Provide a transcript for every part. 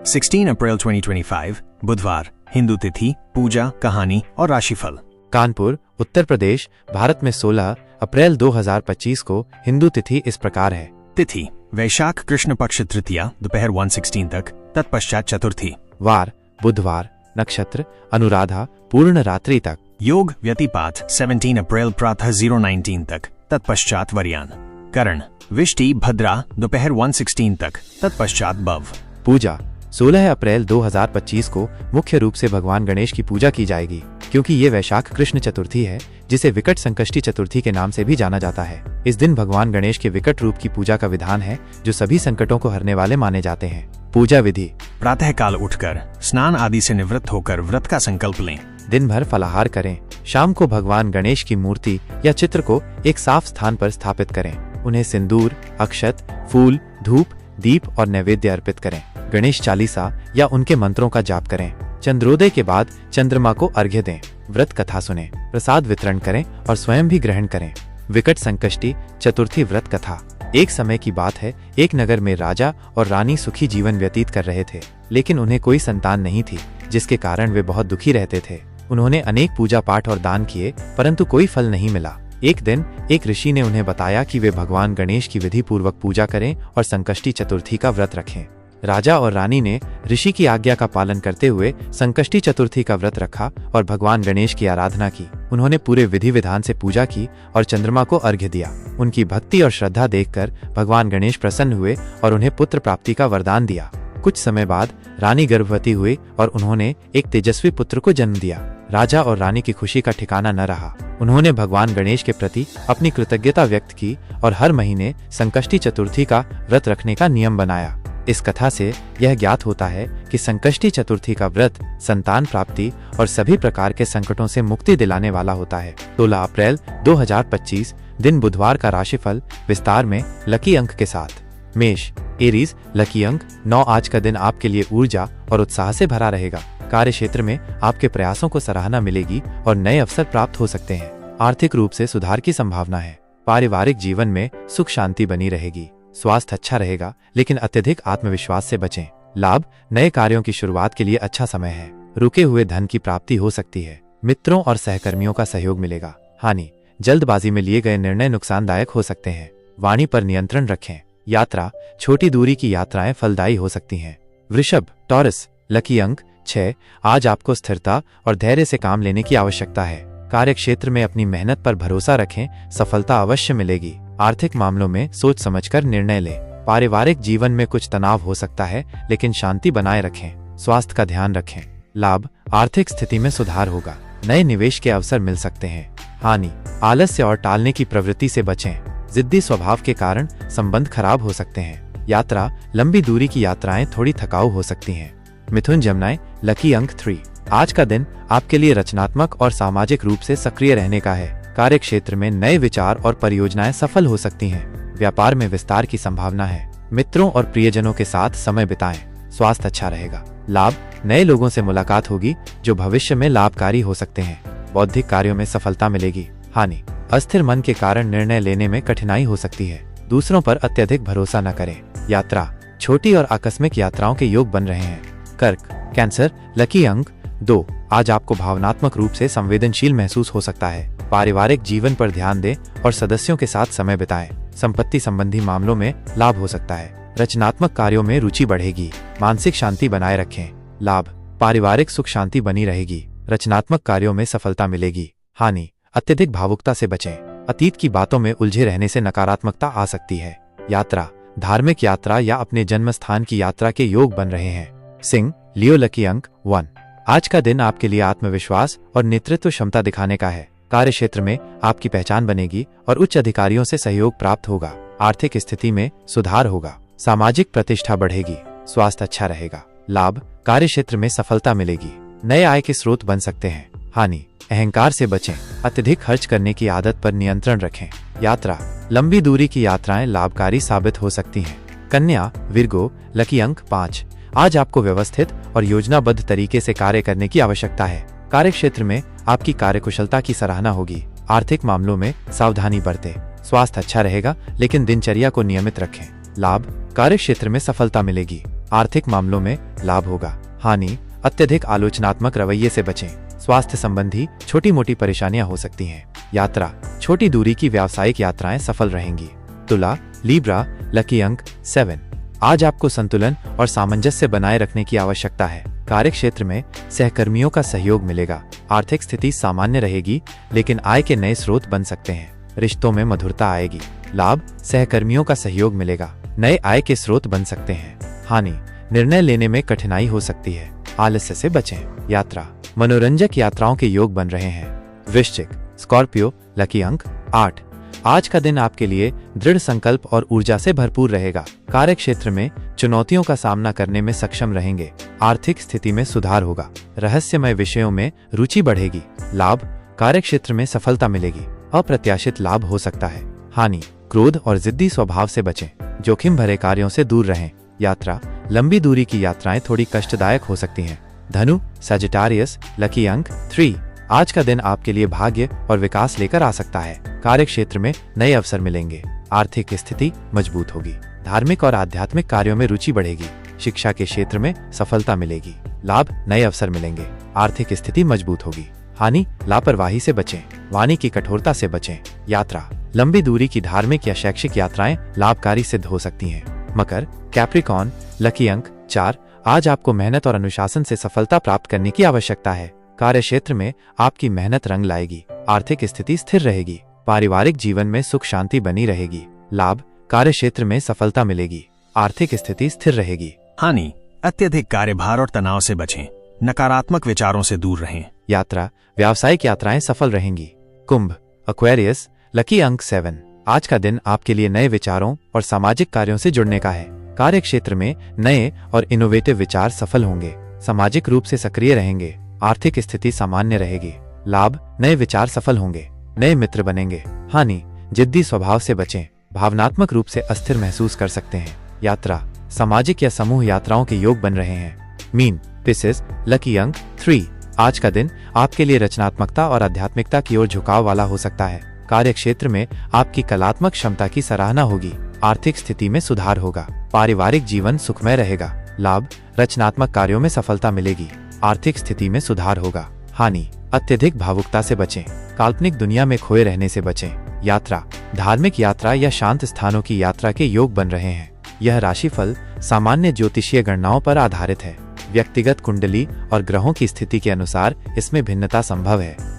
16 अप्रैल 2025 बुधवार, हिंदू तिथि, पूजा, कहानी और राशिफल। कानपुर, उत्तर प्रदेश, भारत में 16 अप्रैल 2025 को हिंदू तिथि इस प्रकार है। तिथि वैशाख कृष्ण पक्ष तृतीया दोपहर 1:16 तक, तत्पश्चात चतुर्थी। वार बुधवार, नक्षत्र अनुराधा पूर्ण रात्रि तक। योग व्यतिपात 17 अप्रैल प्रातः 0:19 तक, तत्पश्चात वरियान। करण विष्टि भद्रा दोपहर 1:16 तक, तत्पश्चात बव। पूजा 16 अप्रैल 2025 को मुख्य रूप से भगवान गणेश की पूजा की जाएगी, क्योंकि ये वैशाख कृष्ण चतुर्थी है, जिसे विकट संकष्टी चतुर्थी के नाम से भी जाना जाता है। इस दिन भगवान गणेश के विकट रूप की पूजा का विधान है, जो सभी संकटों को हरने वाले माने जाते हैं। पूजा विधि: प्रातः काल उठकर स्नान आदि से निवृत्त होकर व्रत का संकल्प लें। दिन भर फलाहार करें। शाम को भगवान गणेश की मूर्ति या चित्र को एक साफ स्थान पर स्थापित करें। उन्हें सिंदूर, अक्षत, फूल, धूप, दीप और नैवेद्य अर्पित करें। गणेश चालीसा या उनके मंत्रों का जाप करें। चंद्रोदय के बाद चंद्रमा को अर्घ्य दें। व्रत कथा सुनें, प्रसाद वितरण करें और स्वयं भी ग्रहण करें। विकट संकष्टी चतुर्थी व्रत कथा। एक समय की बात है, एक नगर में राजा और रानी सुखी जीवन व्यतीत कर रहे थे, लेकिन उन्हें कोई संतान नहीं थी, जिसके कारण वे बहुत दुखी रहते थे। उन्होंने अनेक पूजा पाठ और दान किए, परंतु कोई फल नहीं मिला। एक दिन एक ऋषि ने उन्हें बताया कि वे भगवान गणेश की विधि पूर्वक पूजा करें और संकष्टी चतुर्थी का व्रत रखें। राजा और रानी ने ऋषि की आज्ञा का पालन करते हुए संकष्टी चतुर्थी का व्रत रखा और भगवान गणेश की आराधना की। उन्होंने पूरे विधि विधान से पूजा की और चंद्रमा को अर्घ्य दिया। उनकी भक्ति और श्रद्धा देखकर भगवान गणेश प्रसन्न हुए और उन्हें पुत्र प्राप्ति का वरदान दिया। कुछ समय बाद रानी गर्भवती हुई और उन्होंने एक तेजस्वी पुत्र को जन्म दिया। राजा और रानी की खुशी का ठिकाना न रहा। उन्होंने भगवान गणेश के प्रति अपनी कृतज्ञता व्यक्त की और हर महीने संकष्टी चतुर्थी का व्रत रखने का नियम बनाया। इस कथा से यह ज्ञात होता है कि संकष्टी चतुर्थी का व्रत संतान प्राप्ति और सभी प्रकार के संकटों से मुक्ति दिलाने वाला होता है। 16 अप्रैल 2025 दिन बुधवार का राशिफल विस्तार में लकी अंक के साथ। मेष एरीज, लकी अंक 9। आज का दिन आपके लिए ऊर्जा और उत्साह से भरा रहेगा। कार्य क्षेत्र में आपके प्रयासों को सराहना मिलेगी और नए अवसर प्राप्त हो सकते हैं। आर्थिक रूप से सुधार की संभावना है। पारिवारिक जीवन में सुख शांति बनी रहेगी। स्वास्थ्य अच्छा रहेगा, लेकिन अत्यधिक आत्मविश्वास से बचें। लाभ: नए कार्यों की शुरुआत के लिए अच्छा समय है। रुके हुए धन की प्राप्ति हो सकती है। मित्रों और सहकर्मियों का सहयोग मिलेगा। हानि: जल्दबाजी में लिए गए निर्णय नुकसानदायक हो सकते हैं। वाणी पर नियंत्रण रखें। यात्रा: छोटी दूरी की यात्राएं फलदायी हो सकती हैं। वृषभ टॉरस, लकी अंक 6। आज आपको स्थिरता और धैर्य से काम लेने की आवश्यकता है। कार्य क्षेत्र में अपनी मेहनत पर भरोसा रखें, सफलता अवश्य मिलेगी। आर्थिक मामलों में सोच समझकर निर्णय लें। पारिवारिक जीवन में कुछ तनाव हो सकता है, लेकिन शांति बनाए रखें। स्वास्थ्य का ध्यान रखें। लाभ: आर्थिक स्थिति में सुधार होगा। नए निवेश के अवसर मिल सकते हैं। हानि: आलस्य और टालने की प्रवृत्ति से बचें। जिद्दी स्वभाव के कारण संबंध खराब हो सकते हैं। यात्रा: लंबी दूरी की यात्राएं थोड़ी थकाऊ हो सकती हैं। मिथुन जमनाएं, लकी अंक 3। आज का दिन आपके लिए रचनात्मक और सामाजिक रूप से सक्रिय रहने का है। कार्य क्षेत्र में नए विचार और परियोजनाएं सफल हो सकती हैं। व्यापार में विस्तार की संभावना है। मित्रों और प्रियजनों के साथ समय बिताएं। स्वास्थ्य अच्छा रहेगा। लाभ: नए लोगों से मुलाकात होगी, जो भविष्य में लाभकारी हो सकते हैं। बौद्धिक कार्यों में सफलता मिलेगी। हानि: अस्थिर मन के कारण निर्णय लेने में कठिनाई हो सकती है। दूसरों पर अत्यधिक भरोसा न करें। यात्रा: छोटी और आकस्मिक यात्राओं के योग बन रहे हैं। कर्क कैंसर, लकी अंक 2। आज आपको भावनात्मक रूप से संवेदनशील महसूस हो सकता है। पारिवारिक जीवन पर ध्यान दें और सदस्यों के साथ समय बिताएं। संपत्ति संबंधी मामलों में लाभ हो सकता है। रचनात्मक कार्यों में रुचि बढ़ेगी। मानसिक शांति बनाए रखें। लाभ: पारिवारिक सुख शांति बनी रहेगी। रचनात्मक कार्यों में सफलता मिलेगी। हानि: अत्यधिक भावुकता से बचें। अतीत की बातों में उलझे रहने से नकारात्मकता आ सकती है। यात्रा: धार्मिक यात्रा या अपने जन्म स्थान की यात्रा के योग बन रहे हैं। सिंह लियो, लकी अंक 1। आज का दिन आपके लिए आत्मविश्वास और नेतृत्व क्षमता दिखाने का है। कार्य क्षेत्र में आपकी पहचान बनेगी और उच्च अधिकारियों से सहयोग प्राप्त होगा। आर्थिक स्थिति में सुधार होगा। सामाजिक प्रतिष्ठा बढ़ेगी। स्वास्थ्य अच्छा रहेगा। लाभ: कार्य क्षेत्र में सफलता मिलेगी। नए आय के स्रोत बन सकते हैं। हानि: अहंकार से बचें। अत्यधिक खर्च करने की आदत पर नियंत्रण रखें। यात्रा: लंबी दूरी की यात्राएं लाभकारी साबित हो सकती हैं। कन्या विर्गो, लकी अंक 5। आज आपको व्यवस्थित और योजनाबद्ध तरीके से कार्य करने की आवश्यकता है। कार्य क्षेत्र में आपकी कार्यकुशलता की सराहना होगी। आर्थिक मामलों में सावधानी बरतें। स्वास्थ्य अच्छा रहेगा, लेकिन दिनचर्या को नियमित रखें। लाभ: कार्य क्षेत्र में सफलता मिलेगी। आर्थिक मामलों में लाभ होगा। हानि, अत्यधिक आलोचनात्मक रवैये से बचें। स्वास्थ्य संबंधी छोटी मोटी परेशानियां हो सकती हैं। यात्रा, छोटी दूरी की व्यावसायिक यात्राएं सफल रहेंगी। तुला, लीब्रा, लकी अंक 7। आज आपको संतुलन और सामंजस्य बनाए रखने की आवश्यकता है। कार्य क्षेत्र में सहकर्मियों का सहयोग मिलेगा। आर्थिक स्थिति सामान्य रहेगी, लेकिन आय के नए स्रोत बन सकते हैं। रिश्तों में मधुरता आएगी। लाभ, सहकर्मियों का सहयोग मिलेगा। नए आय के स्रोत बन सकते हैं। हानि, निर्णय लेने में कठिनाई हो सकती है। आलस्य से बचें। यात्रा, मनोरंजक यात्राओं के योग बन रहे हैं। वृश्चिक, स्कॉर्पियो, लकी अंक 8। आज का दिन आपके लिए दृढ़ संकल्प और ऊर्जा से भरपूर रहेगा। कार्य क्षेत्र में चुनौतियों का सामना करने में सक्षम रहेंगे। आर्थिक स्थिति में सुधार होगा। रहस्यमय विषयों में रुचि बढ़ेगी। लाभ, कार्य क्षेत्र में सफलता मिलेगी। अप्रत्याशित लाभ हो सकता है। हानि, क्रोध और जिद्दी स्वभाव से बचें। जोखिम भरे कार्यों से दूर रहें। यात्रा, लंबी दूरी की यात्राएं थोड़ी कष्टदायक हो सकती हैं। धनु, सजिटारियस, लकी अंक 3। आज का दिन आपके लिए भाग्य और विकास लेकर आ सकता है। कार्य क्षेत्र में नए अवसर मिलेंगे। आर्थिक स्थिति मजबूत होगी। धार्मिक और आध्यात्मिक कार्यों में रुचि बढ़ेगी। शिक्षा के क्षेत्र में सफलता मिलेगी। लाभ, नए अवसर मिलेंगे। आर्थिक स्थिति मजबूत होगी। हानि, लापरवाही से बचें। वाणी की कठोरता से बचें। यात्रा, लंबी दूरी की धार्मिक या शैक्षिक यात्राएं लाभकारी सिद्ध हो सकती हैं। मकर, कैप्रिकॉर्न, लकी अंक 4। आज आपको मेहनत और अनुशासन से सफलता प्राप्त करने की आवश्यकता है। कार्य क्षेत्र में आपकी मेहनत रंग लाएगी। आर्थिक स्थिति स्थिर रहेगी। पारिवारिक जीवन में सुख शांति बनी रहेगी। लाभ, कार्य क्षेत्र में सफलता मिलेगी। आर्थिक स्थिति स्थिर रहेगी। हानि, अत्यधिक कार्यभार और तनाव से बचें। नकारात्मक विचारों से दूर रहें। यात्रा, व्यावसायिक यात्राएं सफल रहेंगी। कुंभ, एक्वेरियस, लकी अंक 7। आज का दिन आपके लिए नए विचारों और सामाजिक कार्यों से जुड़ने का है। कार्य क्षेत्र में नए और इनोवेटिव विचार सफल होंगे। सामाजिक रूप से सक्रिय रहेंगे। आर्थिक स्थिति सामान्य रहेगी। लाभ, नए विचार सफल होंगे। नए मित्र बनेंगे। हानि, जिद्दी स्वभाव से बचें। भावनात्मक रूप से अस्थिर महसूस कर सकते हैं। यात्रा, सामाजिक या समूह यात्राओं के योग बन रहे हैं। मीन, पिसेस, लकी अंक 3। आज का दिन आपके लिए रचनात्मकता और आध्यात्मिकता की ओर झुकाव वाला हो सकता है। कार्य क्षेत्र में आपकी कलात्मक क्षमता की सराहना होगी। आर्थिक स्थिति में सुधार होगा। पारिवारिक जीवन सुखमय रहेगा। लाभ, रचनात्मक कार्यों में सफलता मिलेगी। आर्थिक स्थिति में सुधार होगा। हानि, अत्यधिक भावुकता से बचें। काल्पनिक दुनिया में खोए रहने से बचें। यात्रा, धार्मिक यात्रा या शांत स्थानों की यात्रा के योग बन रहे हैं। यह राशिफल सामान्य ज्योतिषीय गणनाओं पर आधारित है। व्यक्तिगत कुंडली और ग्रहों की स्थिति के अनुसार इसमें भिन्नता संभव है।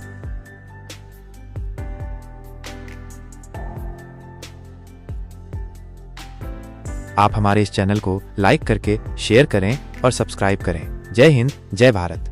आप हमारे इस चैनल को लाइक करके शेयर करें और सब्सक्राइब करें। जय हिंद, जय भारत।